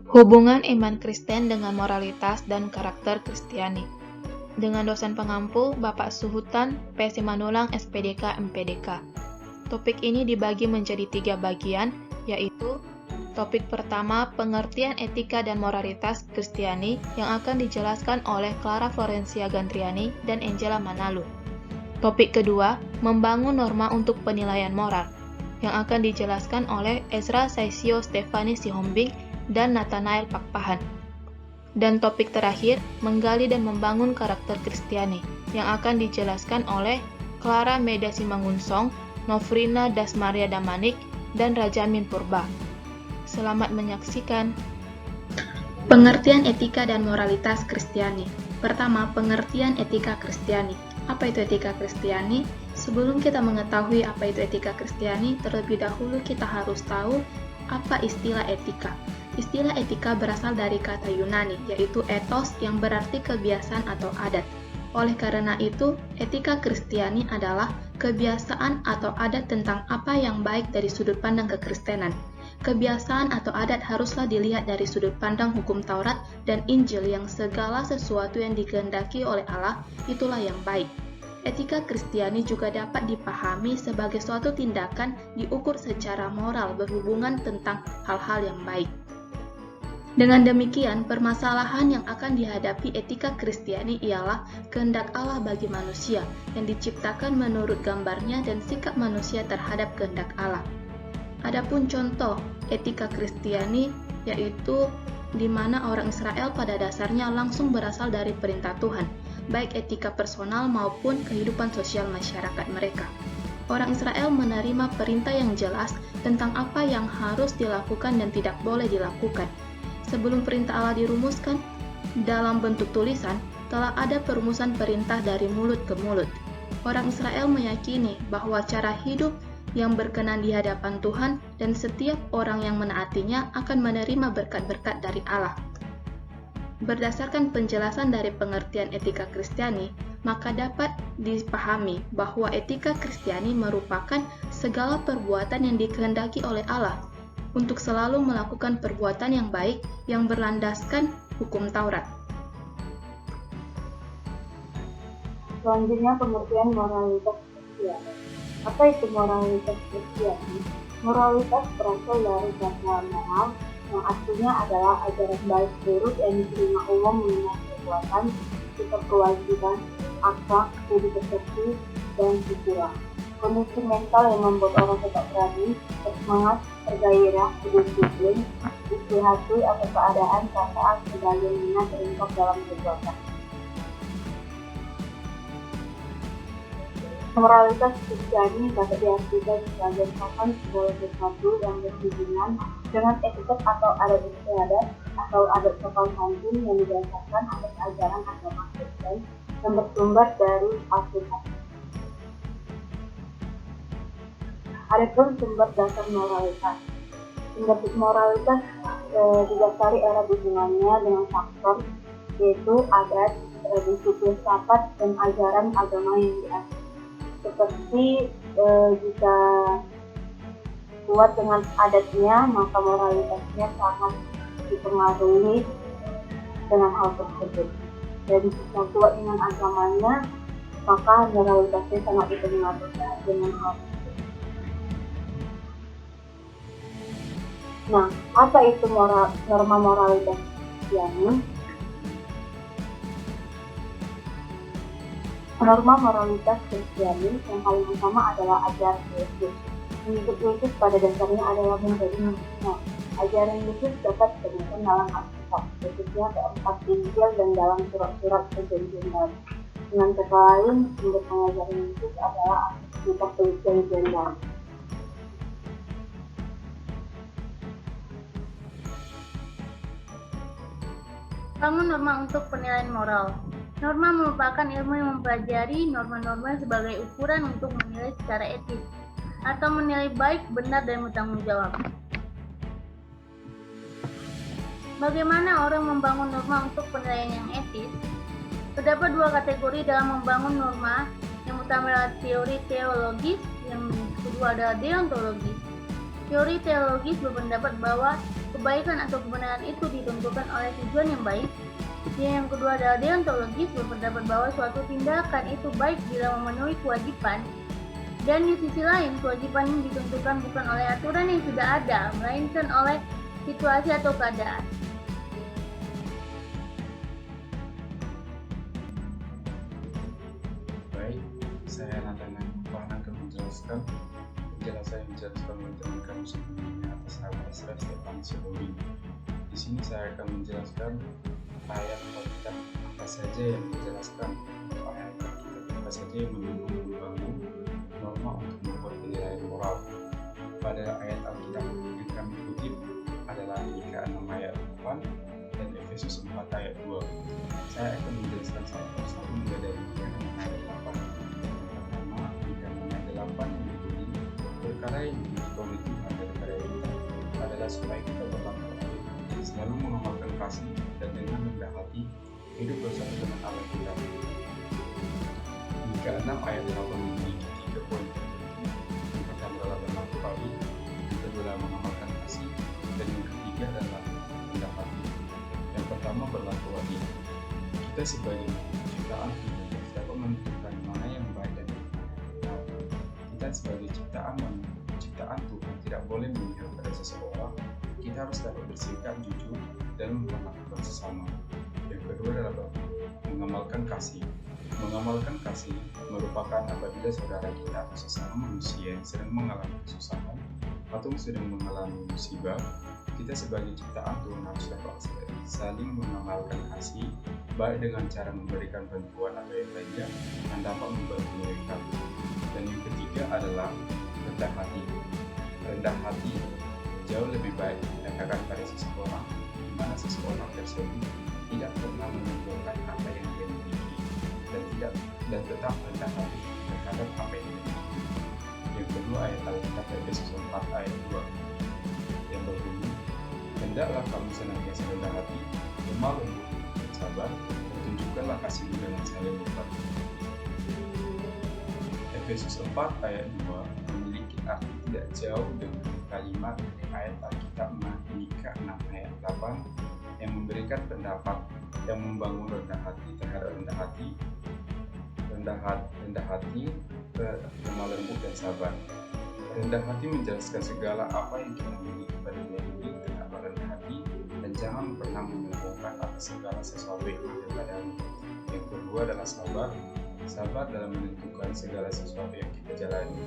Hubungan iman Kristen dengan moralitas dan karakter Kristiani. Dengan dosen pengampu, Bapak Suhutan, P. Simanulang, SPDK, MPDK. Topik ini dibagi menjadi 3 bagian, yaitu topik pertama, pengertian etika dan moralitas Kristiani yang akan dijelaskan oleh Clara Florencia Gantriani dan Angela Manalu. Topik kedua, membangun norma untuk penilaian moral, yang akan dijelaskan oleh Ezra Saisio Stefani Sihombing dan Nathanael Pakpahan. Dan topik terakhir, menggali dan membangun karakter Kristiani, yang akan dijelaskan oleh Clara Meda Simangunsong, Nofrina Dasmaria Damanik, dan Rajamin Purba. Selamat menyaksikan. Pengertian etika dan moralitas Kristiani. Pertama, pengertian etika Kristiani. Apa itu etika Kristiani? Sebelum kita mengetahui apa itu etika Kristiani, terlebih dahulu kita harus tahu apa istilah etika. Istilah etika berasal dari kata Yunani, yaitu ethos yang berarti kebiasaan atau adat. Oleh karena itu, etika Kristiani adalah kebiasaan atau adat tentang apa yang baik dari sudut pandang kekristenan. Kebiasaan atau adat haruslah dilihat dari sudut pandang hukum Taurat dan Injil yang segala sesuatu yang dikehendaki oleh Allah, itulah yang baik. Etika Kristiani juga dapat dipahami sebagai suatu tindakan diukur secara moral berhubungan tentang hal-hal yang baik. Dengan demikian, permasalahan yang akan dihadapi etika Kristiani ialah kehendak Allah bagi manusia yang diciptakan menurut gambarnya dan sikap manusia terhadap kehendak Allah. Adapun contoh etika Kristiani yaitu di mana orang Israel pada dasarnya langsung berasal dari perintah Tuhan, baik etika personal maupun kehidupan sosial masyarakat mereka. Orang Israel menerima perintah yang jelas tentang apa yang harus dilakukan dan tidak boleh dilakukan. Sebelum perintah Allah dirumuskan dalam bentuk tulisan, telah ada perumusan perintah dari mulut ke mulut. Orang Israel meyakini bahwa cara hidup yang berkenan di hadapan Tuhan dan setiap orang yang menaatinya akan menerima berkat-berkat dari Allah. Berdasarkan penjelasan dari pengertian etika Kristiani, maka dapat dipahami bahwa etika Kristiani merupakan segala perbuatan yang dikehendaki oleh Allah untuk selalu melakukan perbuatan yang baik yang berlandaskan hukum Taurat. Selanjutnya, pengertian moralitas Kristiani. Apa itu moralitas Kristiani? Moralitas berasal dari kata moral, yang artinya adalah ajaran baik buruk yang diterima umum mengenai perbuatan, sikap kewajiban, akhlak, budi pekerti, dan pikiran. Kondisi mental yang membuat orang tetap berani, bersemangat, bergairah, berdisiplin, istihati atau keadaan saat sebagai minat terlibat dalam perbuatan. Moralitas Kristiani dapat diartikan sebagai sopan segala sesuatu yang berhubungan dengan etiket atau adat istiadat atau adat sopan santun yang didasarkan atas ajaran agama Kristen yang bersumber dari Alkitab. Adapun sumber dasar moralitas. Sumber moralitas didasari era hubungannya dengan faktor yaitu adat, tradisi filsafat, dan ajaran agama yang diakui. Seperti jika kuat dengan adatnya, maka moralitasnya sangat dipengaruhi dengan hal tersebut. Dan jika kuat dengan agamanya, maka moralitasnya sangat dipengaruhi dengan hal tersebut. Nah, apa itu norma moralitas Kristiani? Norma moralitas Kristiani yang paling utama adalah ajaran Yesus. Mengikut Yesus pada dasarnya adalah menjadi manusia. Ajaran Yesus dapat ditemukan dalam Alkitab, khususnya keempat Injil dan dalam surat-surat Perjanjian Baru. Dengan kata lain, sumber pengajaran Yesus adalah Alkitab Perjanjian Baru. Bangun norma untuk penilaian moral. Norma merupakan ilmu yang mempelajari norma-norma sebagai ukuran untuk menilai secara etis atau menilai baik, benar, dan bertanggung jawab. Bagaimana orang membangun norma untuk penilaian yang etis? Terdapat 2 kategori dalam membangun norma. Yang utama adalah teori teologis, yang kedua adalah deontologis. Teori teologis berpendapat bahwa kebaikan atau kebenaran itu ditentukan oleh tujuan yang baik. Yang kedua adalah deontologis, berpendapat bahwa suatu tindakan itu baik bila memenuhi kewajiban. Dan di sisi lain, kewajiban ini ditentukan bukan oleh aturan yang sudah ada, melainkan oleh situasi atau keadaan. Baik, saya Nathan akan menjelaskan teman kami sebelumnya atas nama Esra Stefanus Yobowi. Di sini saya akan menjelaskan ayat Alkitab apa saja yang menjelaskan ayat Alkitab apa saja yang membangun norma untuk membuat penilaian moral. Pada ayat Alkitab yang kami kutip adalah Mika 6 ayat 8 dan Efesus 4 ayat 2. Saya akan menjelaskan satu persatu mulai dari Mika 6 ayat 8. Pertama, Mika 6 ayat 8 yang berbunyi, perkara yang dibutuhkan itu daripada kita adalah supaya kita berlangkah baik, selalu mengamalkan kasih dan dengan rendah hati hidup bersama dengan Allah kita. Mika 6 ayat 8 memiliki 3 poin tertentu. Yang pertama adalah berlaku baik, yang kedua adalah mengamalkan kasih, dan yang ketiga adalah rendah hati. Yang pertama berlaku adil. Kita sebagai ciptaan tidak dapat menentukan mana yang baik dan yang benar. Kita sebagai ciptaan Tuhan tidak boleh memihak pada seseorang. Kita harus dapat bersikap jujur dan memperlakukan sesama. Yang kedua adalah mengamalkan kasih. Mengamalkan kasih merupakan apabila saudara kita atau sesama manusia yang sedang mengalami kesusahan atau sedang mengalami musibah, kita sebagai ciptaan Tuhan harus dapat saling mengamalkan kasih, baik dengan cara memberikan bantuan atau yang lainnya yang dapat membantu mereka. Dan yang ketiga adalah rendah hati. Rendah hati jauh lebih baik dikatakan pada seseorang, di mana seseorang tersebut tidak pernah menunjukkan apa yang dia miliki dan tetap rendah hati terhadap apa yang dia miliki. Yang kedua ayat Alkitab Efesus 4 ayat 2 yang berbunyi, hendaklah kamu senantiasa rendah hati, lemah lembut dan sabar, dan tunjukkanlah kasihmu dengan saling berbagi. Efesus 4 ayat 2 memiliki arti tidak jauh dengan kalimat ayat Alkitab Mika 6 ayat 8 yang memberikan pendapat yang membangun rendah hati terhadap rendah hati, lemah lembut dan sabar. Rendah hati menjelaskan segala apa yang kita miliki pada dunia ini dengan rendah hati dan jangan pernah menyombongkan atas segala sesuatu yang ada padamu. Yang kedua adalah sabar. Sabar dalam menentukan segala sesuatu yang kita jalani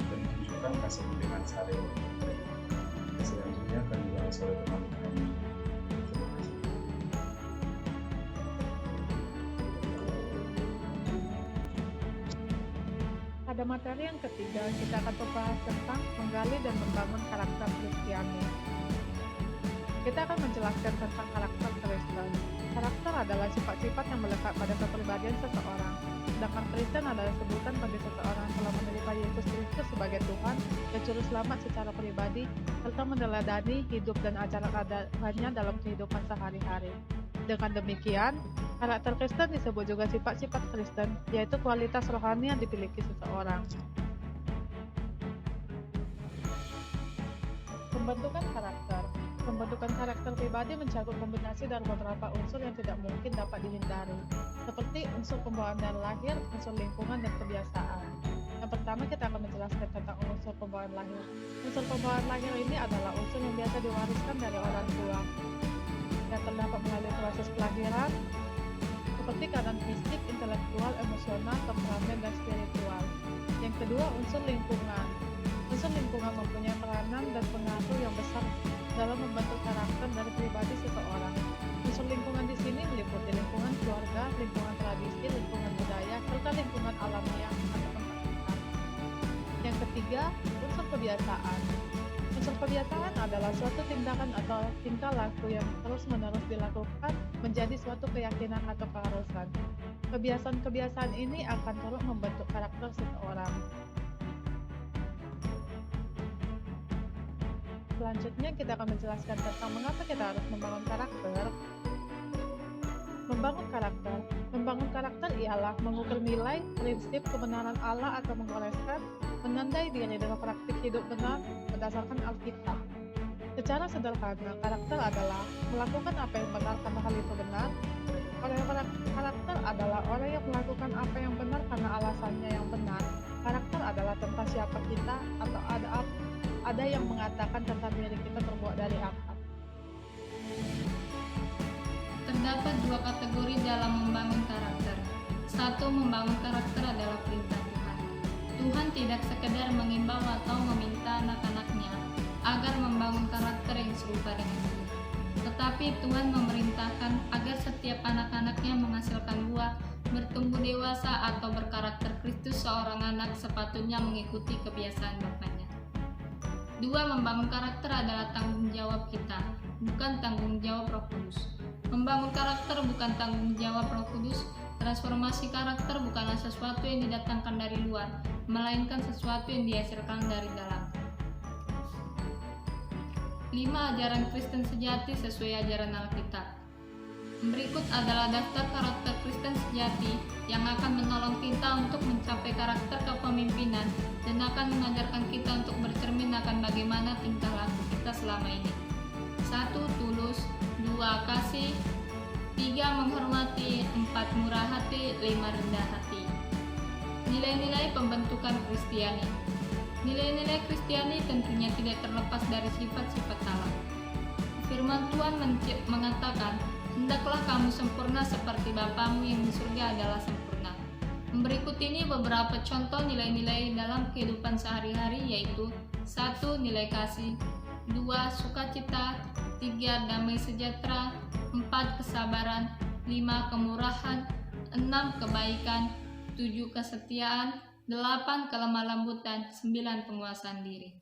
dan tunjukkan kasih dengan saling mengerti. Selanjutnya akan dibahas oleh teman kami. Terima kasih. Pada materi yang ketiga, kita akan membahas tentang menggali dan membangun karakter Kristiani. Kita akan menjelaskan tentang karakter Kristen. Karakter adalah sifat-sifat yang melekat pada kepribadian seseorang. Sedangkan Kristen adalah sebutan bagi seseorang telah menerima Yesus Kristus sebagai Tuhan dan Juru Selamat secara pribadi, serta meneladani hidup dan ajaran-ajarannya dalam kehidupan sehari-hari. Dengan demikian, karakter Kristen disebut juga sifat-sifat Kristen, yaitu kualitas rohani yang dimiliki seseorang. Pembentukan karakter. Pembentukan karakter pribadi mencakup kombinasi dari beberapa unsur yang tidak mungkin dapat dihindari, seperti unsur pembawaan dari lahir, unsur lingkungan, dan kebiasaan. Yang pertama, kita akan menjelaskan tentang unsur pembawaan lahir. Unsur pembawaan lahir ini adalah unsur yang biasa diwariskan dari orang tua, yang terdapat melalui proses kelahiran, seperti keadaan fisik, intelektual, emosional, temperamen, dan spiritual. Yang kedua, unsur lingkungan. Unsur lingkungan mempunyai peranan dan pengaruh yang besar dalam membentuk karakter dari pribadi seseorang. Unsur lingkungan di sini meliputi lingkungan keluarga, lingkungan tradisi, lingkungan budaya, serta lingkungan alamiah atau tempat tinggal. Yang ketiga, unsur kebiasaan. Unsur kebiasaan adalah suatu tindakan atau tingkah laku yang terus-menerus dilakukan menjadi suatu keyakinan atau keharusan. Kebiasaan-kebiasaan ini akan turut membentuk karakter seseorang. Selanjutnya kita akan menjelaskan tentang mengapa kita harus membangun karakter. Membangun karakter ialah mengukur nilai, prinsip, kebenaran Allah atau menggoreskan, menandai diri dengan praktik hidup benar berdasarkan Alkitab. Secara sederhana, karakter adalah melakukan apa yang benar karena hal itu benar. Karakter adalah orang yang melakukan apa yang benar karena alasannya yang benar. Karakter adalah tentang siapa kita, atau ada yang mengatakan tentang diri kita terbuat dari apa. Terdapat dua kategori dalam membangun karakter. Satu, membangun karakter adalah perintah Tuhan. Tuhan tidak sekedar mengimbau atau meminta anak-anaknya agar membangun karakter yang serupa dengan Dia, tetapi Tuhan memerintahkan agar setiap anak-anaknya menghasilkan buah, bertumbuh dewasa atau berkarakter Kristus. Seorang anak sepatutnya mengikuti kebiasaan bapaknya. Dua, membangun karakter adalah tanggung jawab kita, bukan tanggung jawab Roh Kudus. Membangun karakter bukan tanggung jawab Roh Kudus. Transformasi karakter bukanlah sesuatu yang didatangkan dari luar, melainkan sesuatu yang dihasilkan dari dalam. 5. Ajaran Kristen sejati sesuai ajaran Alkitab. Berikut adalah daftar karakter Kristen sejati yang akan menolong kita untuk mencapai karakter kepemimpinan dan akan mengajarkan kita untuk bercermin akan bagaimana tingkah laku kita selama ini. 1. Tulus. 2. Kasih. 3. Menghormati. 4. Murah hati. 5. Rendah hati. Nilai-nilai pembentukan Kristiani. Nilai-nilai Kristiani tentunya tidak terlepas dari sifat-sifat Allah. Firman Tuhan mengatakan, "Hendaklah kamu sempurna seperti Bapamu yang di surga adalah sempurna." Berikut ini beberapa contoh nilai-nilai dalam kehidupan sehari-hari, yaitu 1. Nilai kasih. 2. Sukacita. 3. Damai sejahtera. 4. Kesabaran. 5. Kemurahan. 6. Kebaikan. 7. Kesetiaan. 8. Kelemah lembutan. 9. Penguasaan diri.